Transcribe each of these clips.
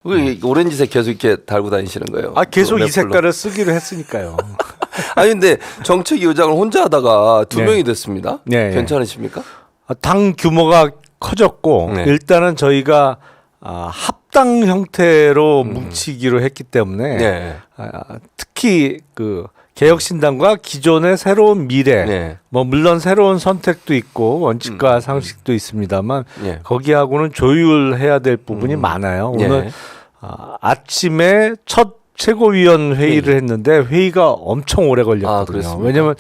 왜 오렌지색 계속 이렇게 달고 다니시는 거예요? 아 계속 이 랩플러. 색깔을 쓰기로 했으니까요. 아니 근데 정책위 의장을 혼자 하다가 두 네. 명이 됐습니다. 네. 괜찮으십니까? 당 규모가 커졌고 네. 일단은 저희가 합당 형태로 뭉치기로 했기 때문에 네. 특히 그 개혁신당과 기존의 새로운 미래, 네. 뭐 물론 새로운 선택도 있고 원칙과 상식도 있습니다만 네. 거기하고는 조율해야 될 부분이 많아요. 네. 오늘 아침에 첫 최고위원 회의를 했는데 회의가 엄청 오래 걸렸거든요. 그렇습니까? 왜냐하면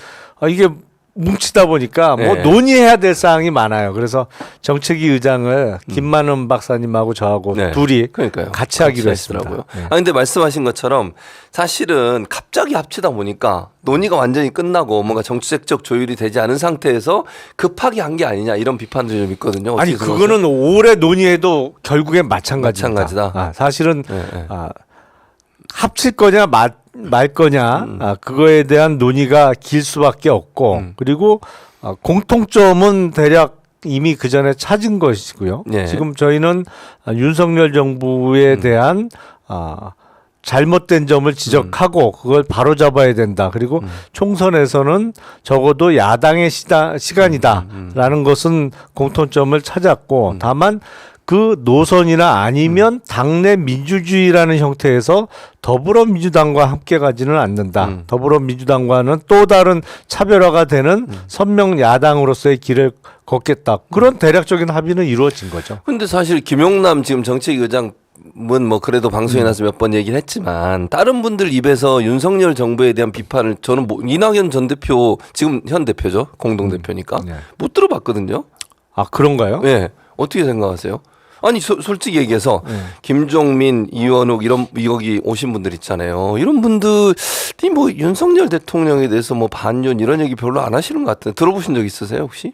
이게 뭉치다 보니까 뭐 네. 논의해야 될 사항이 많아요. 그래서 정책위 의장을 김만은 박사님하고 저하고 네. 둘이 그러니까요. 같이 하기로 했습니다. 하시더라고요. 네. 근데 말씀하신 것처럼 사실은 갑자기 합치다 보니까 논의가 완전히 끝나고 뭔가 정책적 조율이 되지 않은 상태에서 급하게 한 게 아니냐 이런 비판들이 좀 있거든요. 아니 어떻게 그거는 오래 논의해도 결국엔 마찬가지다. 마찬가지다. 사실은 네, 네. 합칠 거냐 말 거냐 그거에 대한 논의가 길 수밖에 없고 그리고 공통점은 대략 이미 그 전에 찾은 것이고요. 네. 지금 저희는 윤석열 정부에 대한 잘못된 점을 지적하고 그걸 바로잡아야 된다. 그리고 총선에서는 적어도 야당의 시간이다라는 것은 공통점을 찾았고 다만 그 노선이나 아니면 당내 민주주의라는 형태에서 더불어민주당과 함께 가지는 않는다. 더불어민주당과는 또 다른 차별화가 되는 선명 야당으로서의 길을 걷겠다. 그런 대략적인 합의는 이루어진 거죠. 근데 사실 김용남 지금 정책위 의장은 뭐 그래도 방송에 나서 몇 번 얘기를 했지만 다른 분들 입에서 윤석열 정부에 대한 비판을 저는 뭐 이낙연 전 대표 지금 현 대표죠. 공동 대표니까 네. 못 들어봤거든요. 그런가요? 예. 어떻게 생각하세요? 아니 솔직히 얘기해서 김종민, 이원욱 이런 여기 오신 분들 있잖아요. 이런 분들이 뭐 윤석열 대통령에 대해서 뭐 반윤 이런 얘기 별로 안 하시는 것 같아요. 들어보신 적 있으세요 혹시?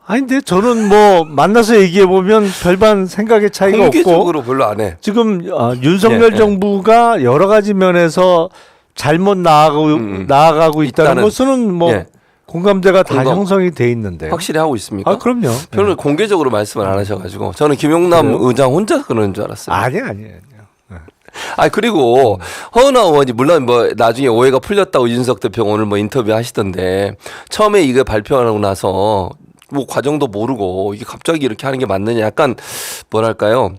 아니 근데 저는 뭐 만나서 얘기해 보면 별반 생각의 차이가 없고 공개적으로 별로 안 해. 지금 윤석열 네, 정부가 여러 가지 면에서 잘못 나아가고 있다는 있다는. 것은 뭐 예. 공감대가 다 공감. 형성이 돼 있는데. 확실히 하고 있습니까? 그럼요. 별로 공개적으로 말씀을 안 하셔가지고 저는 김용남 그래요? 의장 혼자 그러는 줄 알았어요. 아니에요. 그리고 허은하 의원이 물론 뭐 나중에 오해가 풀렸다고 이준석 대표가 오늘 뭐 인터뷰 하시던데 처음에 이거 발표하고 나서 뭐 과정도 모르고 이게 갑자기 이렇게 하는 게 맞느냐 약간 뭐랄까요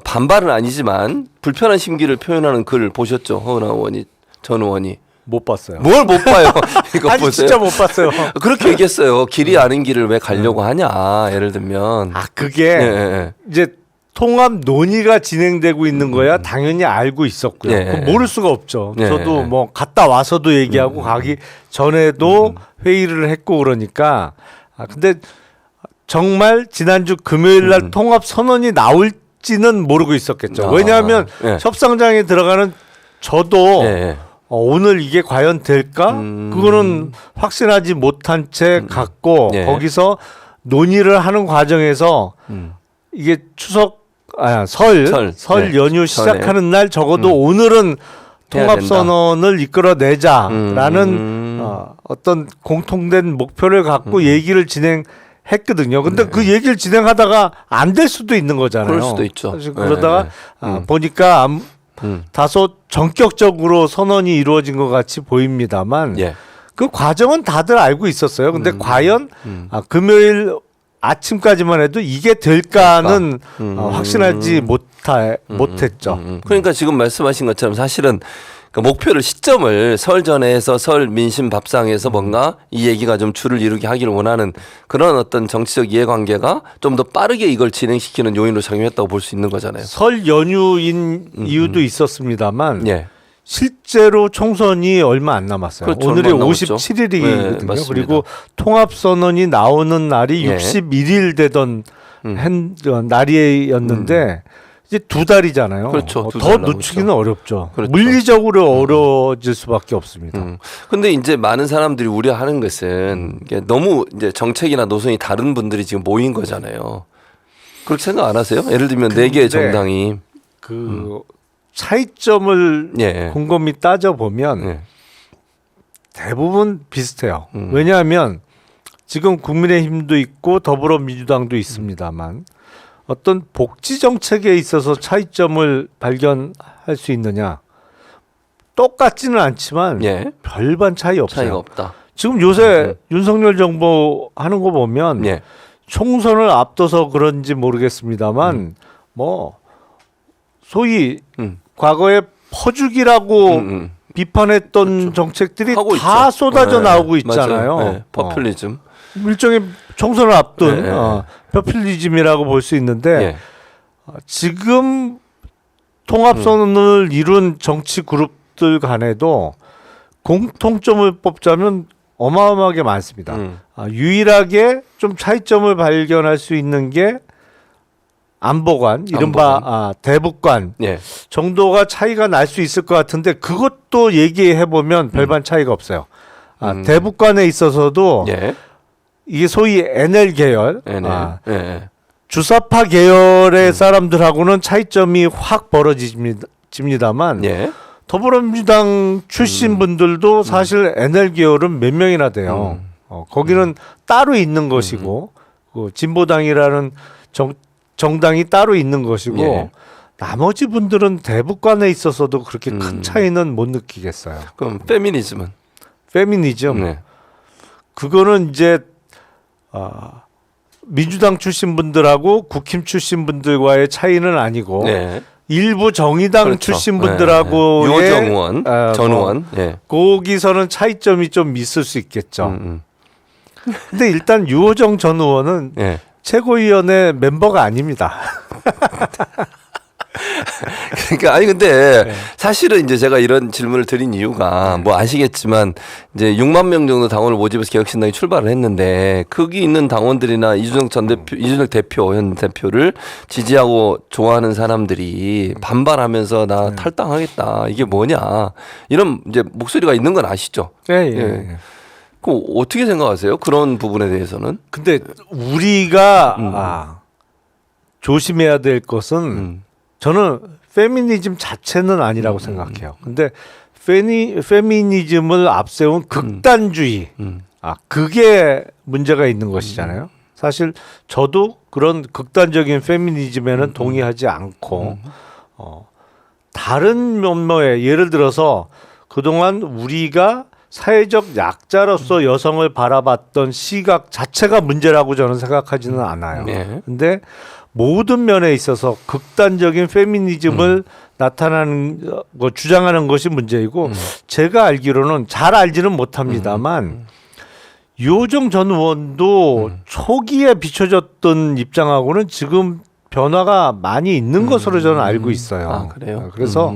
반발은 아니지만 불편한 심기를 표현하는 글 보셨죠? 허은하 의원이 전 의원이 못 봤어요. 뭘 못 봐요? 이거 아니 보세요. 진짜 못 봤어요. 그렇게 얘기했어요. 길이 아닌 길을 왜 가려고 하냐 예를 들면 그게 예. 이제 통합 논의가 진행되고 있는 거야 당연히 알고 있었고요. 예. 그건 모를 수가 없죠. 예. 저도 뭐 갔다 와서도 얘기하고 가기 전에도 회의를 했고 그러니까 근데 정말 지난주 금요일 날 통합 선언이 나올지는 모르고 있었겠죠. 왜냐하면 예. 협상장에 들어가는 저도 예. 오늘 이게 과연 될까? 그거는 확신하지 못한 채 갔고 예. 거기서 논의를 하는 과정에서 이게 설 네. 연휴 시작하는 날 적어도 오늘은 통합 선언을 이끌어내자라는 어떤 공통된 목표를 갖고 얘기를 진행했거든요. 근데 그 얘기를 진행하다가 안 될 수도 있는 거잖아요. 그럴 수도 있죠. 사실 그러다가 네. 보니까 다소 전격적으로 선언이 이루어진 것 같이 보입니다만 예. 그 과정은 다들 알고 있었어요. 근데 과연 금요일 아침까지만 해도 이게 될까는 확신하지 못했죠. 그러니까 지금 말씀하신 것처럼 사실은 그 목표를 시점을 설 전에 해서 설 민심 밥상에서 뭔가 이 얘기가 좀 줄을 이루게 하기를 원하는 그런 어떤 정치적 이해관계가 좀 더 빠르게 이걸 진행시키는 요인으로 작용했다고 볼 수 있는 거잖아요. 설 연휴인 이유도 있었습니다만 예. 실제로 총선이 얼마 안 남았어요. 그렇죠, 오늘이 얼마 안 남았죠. 57일이거든요. 네, 맞습니다. 그리고 통합선언이 나오는 날이 예. 61일 되던 날이었는데 이제 두 달이잖아요. 그렇죠. 두 더 달 늦추기는 남았죠. 어렵죠. 그렇죠. 물리적으로 어려워질 수밖에 없습니다. 근데 이제 많은 사람들이 우려하는 것은 이게 너무 이제 정책이나 노선이 다른 분들이 지금 모인 거잖아요. 그렇게 생각 안 하세요? 예를 들면 네 개의 정당이 그 차이점을 예. 곰곰이 따져보면 예. 대부분 비슷해요. 왜냐하면 지금 국민의힘도 있고 더불어민주당도 있습니다만 어떤 복지 정책에 있어서 차이점을 발견할 수 있느냐? 똑같지는 않지만 예. 별반 차이 없어요. 차이가 없다. 지금 요새 윤석열 정부 하는 거 보면 예. 총선을 앞둬서 그런지 모르겠습니다만 뭐 소위 과거에 퍼주기라고 비판했던 그렇죠. 정책들이 하고 다 있죠. 쏟아져 네, 나오고 맞아요. 있잖아요. 네, 퍼퓰리즘. 일종의 총선을 앞둔 네, 퍼퓰리즘이라고 볼 수 있는데 예. 지금 통합선언을 이룬 정치 그룹들 간에도 공통점을 뽑자면 어마어마하게 많습니다. 유일하게 좀 차이점을 발견할 수 있는 게 안보관, 이른바 대북관 예. 정도가 차이가 날 수 있을 것 같은데 그것도 얘기해 보면 별반 차이가 없어요. 대북관에 있어서도 예. 이게 소위 NL 계열, 예. 예. 주사파 계열의 사람들하고는 차이점이 확 벌어집니다만 예. 더불어민주당 출신 분들도 사실 NL 계열은 몇 명이나 돼요. 거기는 따로 있는 것이고 그 진보당이라는 정당이 따로 있는 것이고 예. 나머지 분들은 대북관에 있어서도 그렇게 큰 차이는 못 느끼겠어요. 그럼 페미니즘은? 페미니즘 네. 그거는 이제 민주당 출신 분들하고 국힘 출신 분들과의 차이는 아니고 네. 일부 정의당 그렇죠. 출신 분들하고의 유호정 의원, 전 의원. 예. 거기서는 차이점이 좀 있을 수 있겠죠. 근데 일단 유호정 전 의원은 예. 최고위원회 멤버가 아닙니다. 그러니까 아니 근데 사실은 이제 제가 이런 질문을 드린 이유가 뭐 아시겠지만 이제 6만 명 정도 당원을 모집해서 개혁신당이 출발을 했는데 거기 있는 당원들이나 이준석 전 대표, 이준석 대표 현 대표를 지지하고 좋아하는 사람들이 반발하면서 나 탈당하겠다 이게 뭐냐 이런 이제 목소리가 있는 건 아시죠? 예. 그 어떻게 생각하세요? 그런 부분에 대해서는? 근데 우리가 조심해야 될 것은 저는 페미니즘 자체는 아니라고 생각해요. 근데 페미니즘을 앞세운 극단주의, 그게 문제가 있는 것이잖아요. 사실 저도 그런 극단적인 페미니즘에는 동의하지 않고 다른 면모에 예를 들어서 그동안 우리가 사회적 약자로서 여성을 바라봤던 시각 자체가 문제라고 저는 생각하지는 않아요. 네. 근데 모든 면에 있어서 극단적인 페미니즘을 나타나는 거 주장하는 것이 문제이고 제가 알기로는 잘 알지는 못합니다만 유호정 전 의원도 초기에 비춰졌던 입장하고는 지금 변화가 많이 있는 것으로 저는 알고 있어요. 아, 그래요? 그래서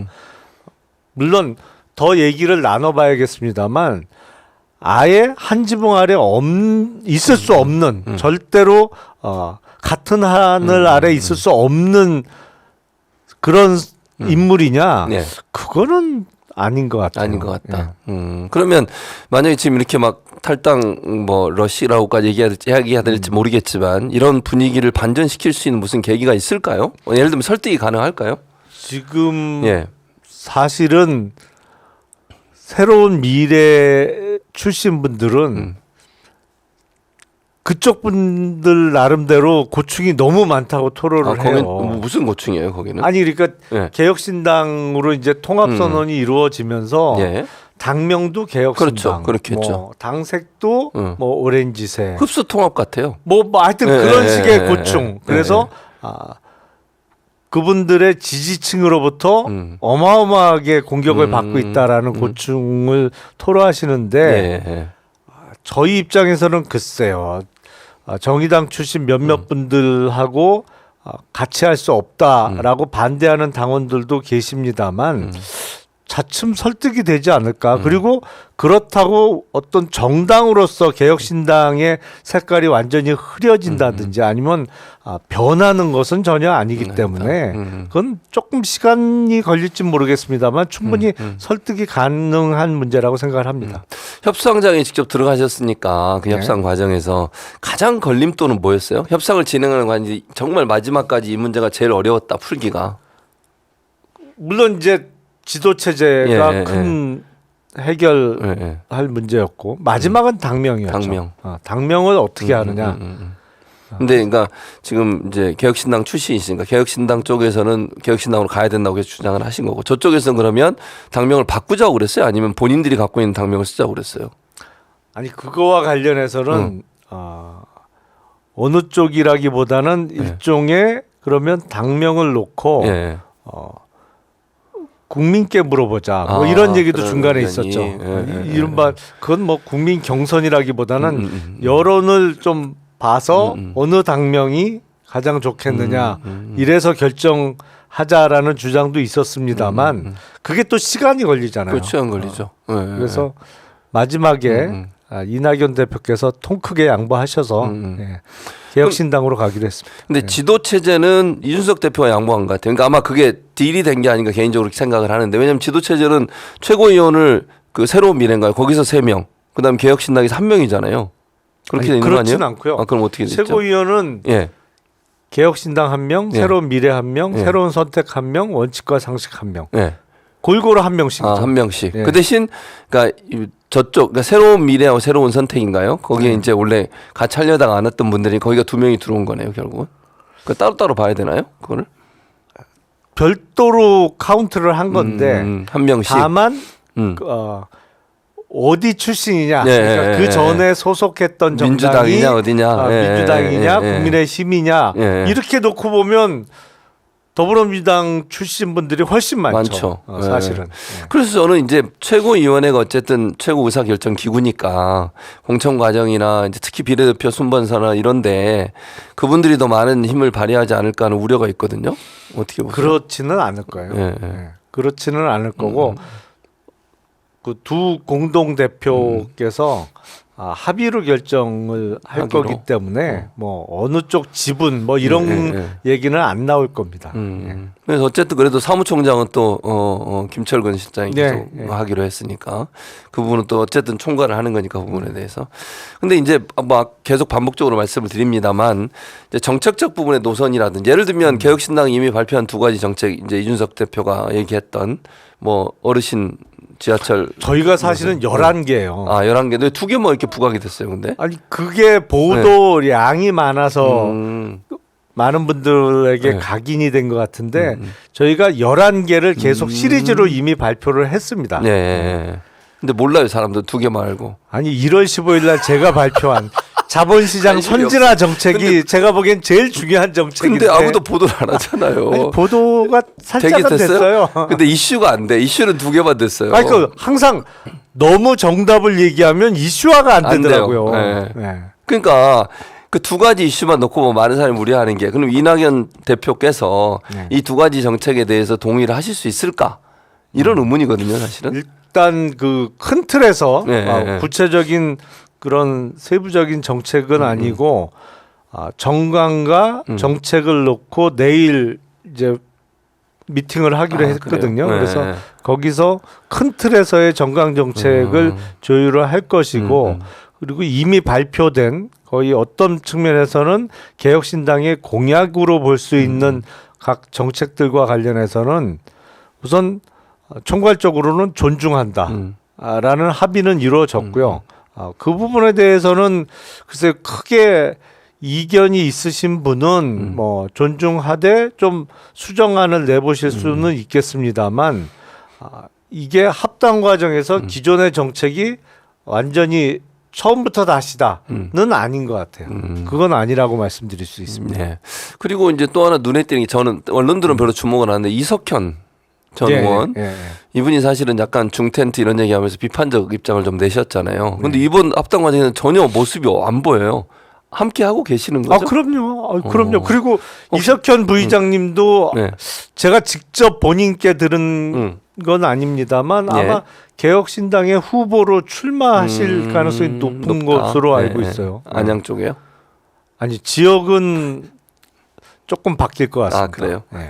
물론 더 얘기를 나눠봐야겠습니다만 아예 한 지붕 아래 있을 수 없는 절대로 같은 하늘 아래 있을 수 없는 그런 인물이냐? 네. 그거는 아닌 것 같아요. 아닌 것 같다. 그러면 만약에 지금 이렇게 막 탈당 뭐 러시라고까지 얘기해야 될지 모르겠지만 이런 분위기를 반전시킬 수 있는 무슨 계기가 있을까요? 예를 들면 설득이 가능할까요? 지금 예. 사실은 새로운 미래 출신 분들은 그쪽 분들 나름대로 고충이 너무 많다고 토론을 거긴 해요. 무슨 고충이에요, 거기는? 아니 그러니까 예. 개혁신당으로 이제 통합선언이 이루어지면서 예. 당명도 개혁신당, 그렇죠. 그렇겠죠. 뭐 당색도 뭐 오렌지색, 흡수 통합 같아요. 뭐 하여튼 예, 그런 예, 식의 예, 고충. 그래서 그분들의 지지층으로부터 어마어마하게 공격을 받고 있다라는 고충을 토로하시는데 예. 저희 입장에서는 글쎄요. 정의당 출신 몇몇 분들하고 같이 할 수 없다라고 반대하는 당원들도 계십니다만 차츰 설득이 되지 않을까. 그리고 그렇다고 어떤 정당으로서 개혁신당의 색깔이 완전히 흐려진다든지 아니면 변하는 것은 전혀 아니기 때문에 그건 조금 시간이 걸릴지 모르겠습니다만 충분히 설득이 가능한 문제라고 생각을 합니다. 협상장에 직접 들어가셨으니까 그 네. 협상 과정에서 가장 걸림돌은 뭐였어요? 협상을 진행하는 과정이 정말 마지막까지 이 문제가 제일 어려웠다 풀기가. 물론 이제 지도 체제가 예, 예, 큰 해결할 문제였고 마지막은 당명이었죠. 당명. 당명을 어떻게 하느냐. 근데 그러니까 지금 이제 개혁신당 출신이시니까 개혁신당 쪽에서는 개혁신당으로 가야 된다고 계속 주장을 하신 거고 저쪽에서는 그러면 당명을 바꾸자고 그랬어요? 아니면 본인들이 갖고 있는 당명을 쓰자고 그랬어요? 아니 그거와 관련해서는 어느 쪽이라기보다는 일종의 그러면 당명을 놓고 예. 국민께 물어보자. 뭐 이런 얘기도 그런 중간에 의견이. 있었죠. 예. 이른바 그건 뭐 국민 경선이라기보다는 여론을 좀 봐서 어느 당명이 가장 좋겠느냐 이래서 결정하자라는 주장도 있었습니다만 그게 또 시간이 걸리잖아요. 그렇죠, 안 걸리죠. 예. 그래서 마지막에 이낙연 대표께서 통 크게 양보하셔서 예, 개혁신당으로 가기로 했습니다. 근데 예. 지도 체제는 이준석 대표가 양보한 것 같아요. 그러니까 아마 그게 딜이 된 게 아닌가 개인적으로 생각을 하는데 왜냐하면 지도 체제는 최고위원을 그 새로운 미래인가요? 거기서 3명, 그다음 개혁신당에서 1명이잖아요. 그렇게 되는 거 아니에요? 그렇진 않고요. 아, 그럼 어떻게 됐죠? 최고위원은 예. 개혁신당 1명, 예. 새로운 미래 1명, 예. 새로운 선택 1명, 원칙과 상식 1명. 예. 골고루 1명씩이죠. 아, 1명씩. 예. 그 대신 그러니까 저쪽 그러니까 새로운 미래하고 새로운 선택인가요? 거기에 이제 원래 같이 하려다가 안 했던 분들이 거기가 2명이 들어온 거네요, 결국은. 그 따로따로 봐야 되나요? 그거를? 별도로 카운트를 한 건데 1명씩. 다만 음. 어디 출신이냐, 예, 그러니까 예, 그 예. 전에 소속했던 정당이 민주당이냐 어디냐. 예, 민주당이냐, 예, 예. 국민의힘이냐 예. 이렇게 놓고 보면 더불어민주당 출신 분들이 훨씬 많죠. 많죠. 사실은. 예. 그래서 저는 이제 최고위원회가 어쨌든 최고 의사결정 기구니까 공천 과정이나 이제 특히 비례대표 순번사나 이런데 그분들이 더 많은 힘을 발휘하지 않을까 하는 우려가 있거든요. 어떻게 보세요? 그렇지는 않을 거예요. 예, 예. 예. 그렇지는 않을 거고 그 두 공동 대표께서 합의로 결정을 할 하기로? 거기 때문에 뭐 어느 쪽 지분 뭐 이런 얘기는 안 나올 겁니다. 그래서 어쨌든 그래도 사무총장은 또 김철근 실장이 계속 네, 네. 하기로 했으니까 그 부분은 또 어쨌든 총괄을 하는 거니까 그 부분에 대해서. 근데 이제 막 계속 반복적으로 말씀을 드립니다만 이제 정책적 부분의 노선이라든지 예를 들면 개혁신당이 이미 발표한 2가지 정책 이제 이준석 대표가 얘기했던 뭐 어르신 지하철 저희가 사실은 11개예요. 11개인데 2개만 이렇게 부각이 됐어요. 근데 아니 그게 보도량이 많아서 음. 많은 분들에게 네. 각인이 된 것 같은데 저희가 11개를 계속 시리즈로 이미 발표를 했습니다. 네. 근데 몰라요, 사람들 2개만 알고. 아니 1월 15일 날 제가 발표한 자본시장 관심이 선진화 정책이 제가 보기엔 제일 중요한 정책인데 근데 아무도 보도를 안 하잖아요. 아니, 보도가 살짝은 되게 됐어요. 근데 이슈가 안 돼. 이슈는 2개만 됐어요. 아니 그 항상 너무 정답을 얘기하면 이슈화가 안 안 돼요. 되더라고요. 네. 네. 그러니까 그 2가지 이슈만 놓고 뭐 많은 사람이 우려하는 게 그럼 이낙연 대표께서 이 2가지 정책에 대해서 동의를 하실 수 있을까? 이런 의문이거든요, 사실은. 일단 그 큰 틀에서 네. 구체적인 그런 세부적인 정책은 아니고 정강과 정책을 놓고 내일 이제 미팅을 하기로 했거든요. 그래요? 그래서 네. 거기서 큰 틀에서의 정강 정책을 조율을 할 것이고 그리고 이미 발표된 거의 어떤 측면에서는 개혁신당의 공약으로 볼 수 있는 각 정책들과 관련해서는 우선 총괄적으로는 존중한다. 라는 합의는 이루어졌고요. 그 부분에 대해서는 글쎄 크게 이견이 있으신 분은 뭐 존중하되 좀 수정안을 내보실 수는 있겠습니다만 이게 합당 과정에서 기존의 정책이 완전히 처음부터 다시다는 아닌 것 같아요. 그건 아니라고 말씀드릴 수 있습니다. 네. 그리고 이제 또 하나 눈에 띄는 게 저는 언론들은 별로 주목을 안 하는데 이석현 전 예, 의원 예, 예. 이분이 사실은 약간 중텐트 이런 얘기하면서 비판적 입장을 좀 내셨잖아요. 근데 이번 합당 과정에는 전혀 모습이 안 보여요. 함께 하고 계시는 거죠? 그럼요. 그럼요. 그리고 이석현 부의장님도 네. 제가 직접 본인께 들은 건 아닙니다만 예. 아마 개혁신당의 후보로 출마하실 가능성이 높은 높다. 것으로 네, 알고 네. 있어요. 안양 쪽에요? 아니 지역은 조금 바뀔 것 같습니다. 아, 그래요? 네.